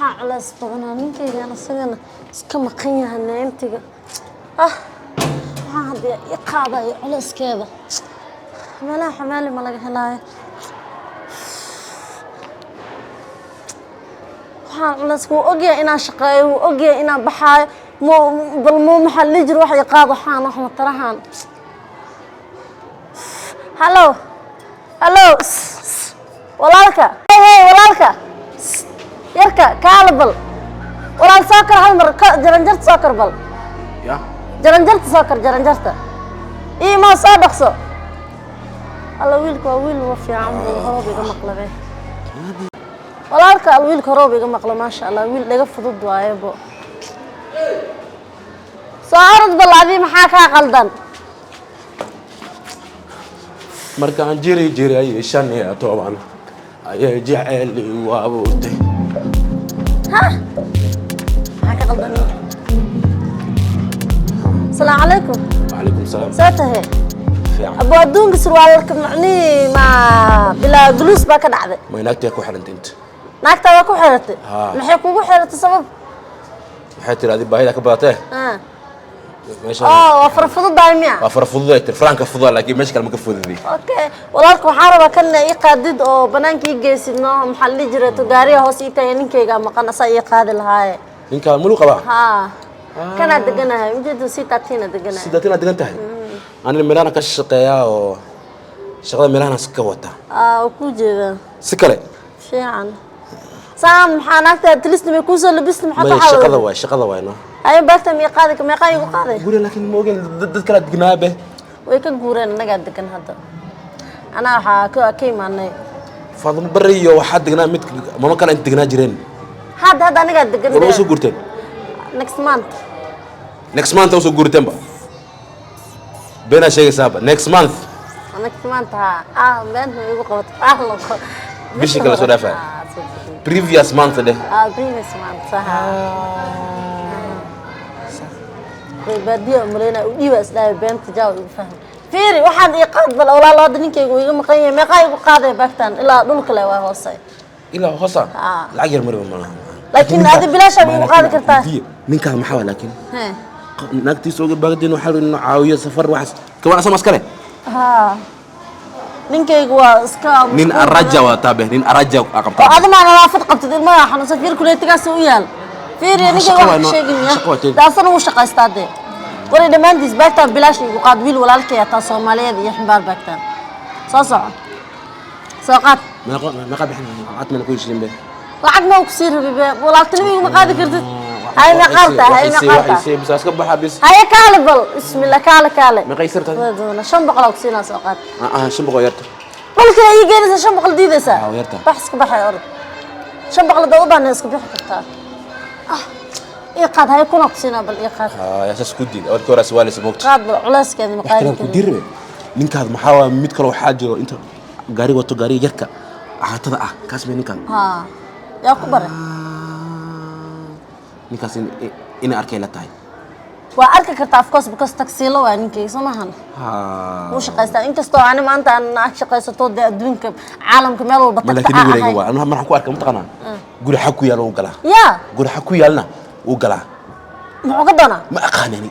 على أسبوعنا من كي أنا سجنا كم قية هالنعمتك هذا يقاضي على سكابة ملا حمالي ملا هلاي على سكو أجي إنا شقي وأجي إنا بحاي مو محل يجري واحد يقاضي حان أحمد ترهان هلو walaalka walaalka yarka kaalbal walaal saakar hal mar jaranjarta saakar bal ya jaranjarta saakar jaranjarta ma soo dhaqso alla wiilku waa wiil wa fiican horob iga maqlabe walaalka wiilku horob iga maqla ma sha Allah wiil dhaga fudud waayebo saarad balaadi maxaa ka qaldan markaan jiri ay 15 ayay jacayl waabutay maxaa ka qaldan السلام عليكم وعليكم السلام ساته ابو ادونك سروالك معني ما بلا جلوس با كدعده ما ناقتي ku xirantay inta naagta waa ku xiratay maxay kugu xiratay sabab waxay tiraahday baahida ka baatay waa farfududahay miya waa farfududahay franka fududa laakiin meesha kale ma ka fududii okay walaalku waxaan rabaa kan ii qaadid oo banaanka ii geesidno maxal li jiray to gaariga hoos ii tahay ninkeyga maqan asa ii qaadi lahaay ninka mulu qaba kana deganahay ujeedo si tatina degan tahay anil milana ka shaqeeyaa oo shaqada milana iska wata ku jeeda si kale fiican saam xanaagta tilisnimo ku soo labisnimo maxaa shaqada waa no ay baagta mi qaadi ka meeqa igu qaaday guri laakiin moogin dad kala degnaabe way ka guureen naga degan hadda ana waxa ka iimaanay fadlan bariyo waxa degnaa mid mama kala inta degnaa jireen hadda anaga degan waa soo guurteen next month soo guurteen ba bena sheegaysaaba next month been igu qabato bishi kala soo dhaafay previous month de previous month بدي أمرنا وديوا أسلام بنت جاوا يفهم فيري واحد يقابل ولا لا دنيك يقول مقيم ما قايق قاضي باكتان إلا دولك لا وهوصي إلا هوصا العجر مريم والله لكن هذا بلاش أبي قاضي كرتاه منك محاول لكن نكتي سوق باقدين وحلو إنه عاوية سفر واحد كمان أسمع مسكرة نينك يقول سكام نين الرجا وتابه نين الرجا أقبط هذا ما أنا رافض قبت ما حنا سفير كل تجاس ويال فيري نيجي واحد شيء جميل ده أصلاً مو شقة استادة ولا دمان ديس باكتان بلاش يقعد ويل ولا الكيا تصومالية دي حمبار باكتان صاصع ساقات ما قابل عطنا نقول شيء به لعد ما وكسير بيبي ولا تلوي ما قاعد كردت هاي نقالته بس أسكب بحبس هاي كالبل بسم الله كالة ما قيسرت شن بقلا وكسينا ساقات شن بغيرت قل كده يجي لسه شن بقلا دي لسه غيرتها بحس كبحي أرض شن بقلا ده وضع الناس كبيح كتار إيقاد هاي كنا قصينا بالإيقاد يا أساس كودي أول كورة سؤال سموكت قاد بالعلاس كذي مقايد كده نينك هذا محاوى متكلو حاجة أنت قاري وتو قاري يركا عطدا كاسمي نينك يا كبر نينك إن أركي لا تاي وأركك كرتاف كوس بكوس تكسيلو يعني سماهن وش قيستا إنك استوى أنا ما أنت أنا أكش قيسة طود أدوينك عالم كمال وبطل لكن يقول لي أنا ما حكوا أركم تقنا قول حكوا يلا وقلا قول حكوا يلا وقلا ما قدنا ما أقانني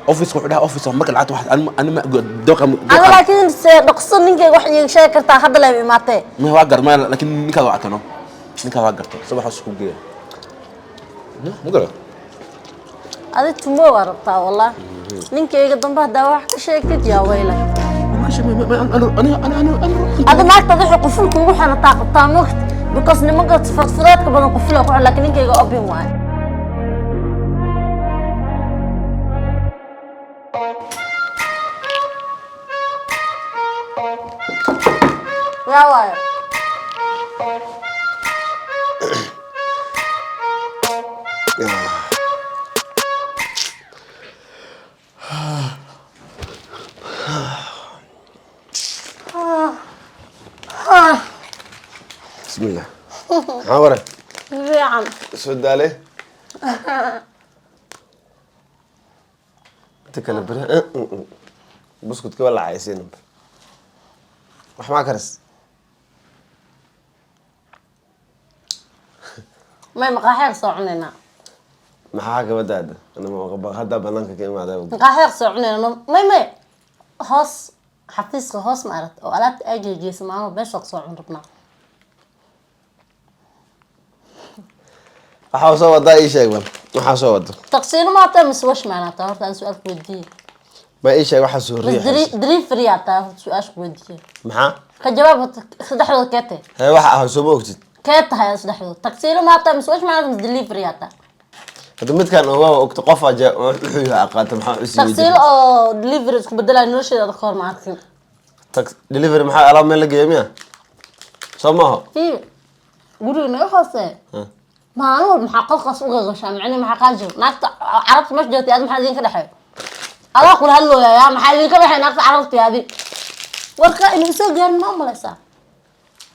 أوفيس وحده أوفيس ما كل واحد أنا ما دوك أنا لكن نقصن إنك واحد يشيء كرتا هذا اللي ماتي ما هو أقدر ما لكن نينك هذا أكنه نينك هذا أقدر صباح السكوب جيه مو قلا هذا تمو وربطها والله نينك يقدم به دواء كشيء كده يا ويلك أنا هذا ما تضيع قفلك وروح أنا طاقة طامخت بكوس نمقت فضفضاتك بدنا قفلك لكن نينك يقول أبي معي يا واير بسم الله عورة نعم سود عليه تكلم برا بسكت كمان عايزين wax ma karas ما مقاحير صعننا maxaa gabadhaada ana hadda banaanka ka imaaday مقاحير صعننا ما هوس حفيظ هوس ما عرفت او alaabta ay jeejeyso maamo beesha socon rabnaa waxa soo wadaa ii sheeg bal waxa soo wado taqsiin ma taa miswash macnaha horta aan su'aal ku weydiiyay ma ii sheeg waxa soo riixay دري فري ata su'aal ku weydiiyay maxaa ka jawaab saddexdood keete hay waxa ah soo ogtid keete hay saddexdood taqsiin ma taa miswash macnaha delivery ata hada midkan oo waa ogta qof aja wuxuu yahay aqaata maxaa u sii taqsiin oo delivery isku bedelay nolosheeda ka hor ma arkin delivery maxaa alaab meel la geeyay samaha guriga hoose ما maxaa qolqas uga gashaa macna maxaa qaajir naagta carabta ma joogtay aad maxaa idin ka dhaxay ala qul hallo ya maxaa idin ka baxay naagta carabta yaadi warka inuu soo gaar ma malaysa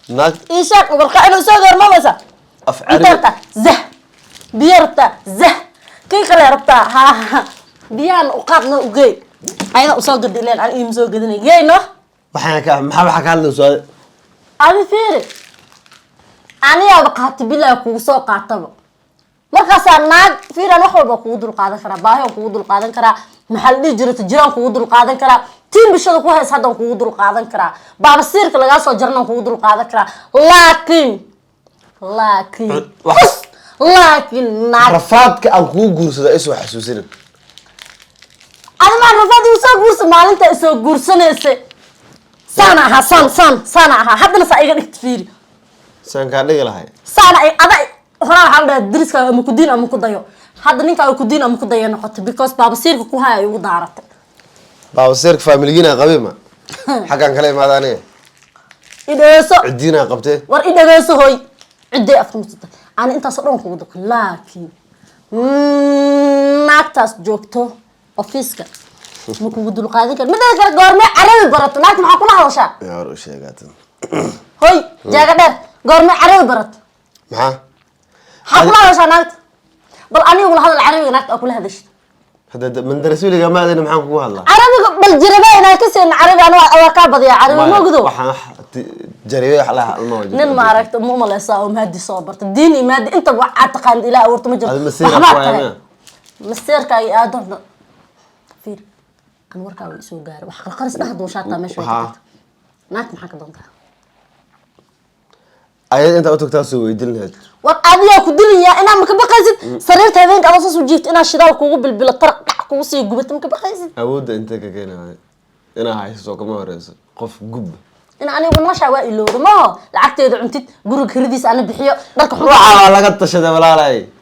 naag ishaaq warka inuu soo gaar ma malaysa afcari zah biyarta zah kii kale rabta ha biyaan u qaadna u geey ayna u soo gadileel aan iim soo gadinay geeyno waxaan ka maxaa ka hadlaysaa abi fiiri aniga baqaati bilaa kugu soo qaataba markaas naag fiiran wax walba kugu dul qaadan kara baahi kugu dul qaadan kara maxal dhig jirto jiraan kugu dul qaadan kara tiin bishada ku hays hadan kugu dul qaadan kara baaba siirka laga soo jarna kugu dul qaadan kara laakiin naag rafaadka aan kugu guursado ay soo xasuusin adama rafaad uu soo guursa maalinta soo guursanaysa sana aha hadana sa iga dhigta fiiri san ka dhigi lahay sana ay ada hora waxa la diriska ama ku diin ama ku dayo hadda ninka ay ku diin ama ku dayo noqoto because baaba siirka ku hayo ugu daaratay baaba siirka familygina qabiima xagan kale imaadaane idheeso cidina qabtay war idheeso hoy cidday afkumsata aan intaas oo dhan kugu daqo laakiin naagtaas joogto ofiiska ma kugu dul qaadan kar midda kale goorma carabi barato naagta maxaa kula hadashaa yaa war u sheegatan hoy jaaga dheer goorma carabi barato maxaa حقنا وش ناقت بل أنا يقول هذا العربي ناقت أكل هذا الشيء هذا من درسوا لي ما أدري محن كوه الله عربي بالجربة أنا كسر عربي أنا أوكاب يا عربي ما قدو وحنا جربة على الموجود نن ما عرفت مو ملصا ومهدي صابرت الديني مهدي أنت اعتقد إلى أورت مجرد هذا مسير كاي آدم فير أنا وركا ويسوق جار وحق القرص ده دوشاتها مش ناقت محك ضمتها أيه أنت أوتك تاسو يدلنا وأبيك كدنيا أنا مكبقيزد صرت هذين أنا صوص وجيت أنا شراء كوب بالطرق كوسي جبت مكبقيزد أود أنت كأنا أنا هاي سوق ما رأس قف جب أنا أقول ما شاء الله ما لعكت إذا عمتت جرك هرديس أنا بحياة لك روح على قطة شذا ولا لا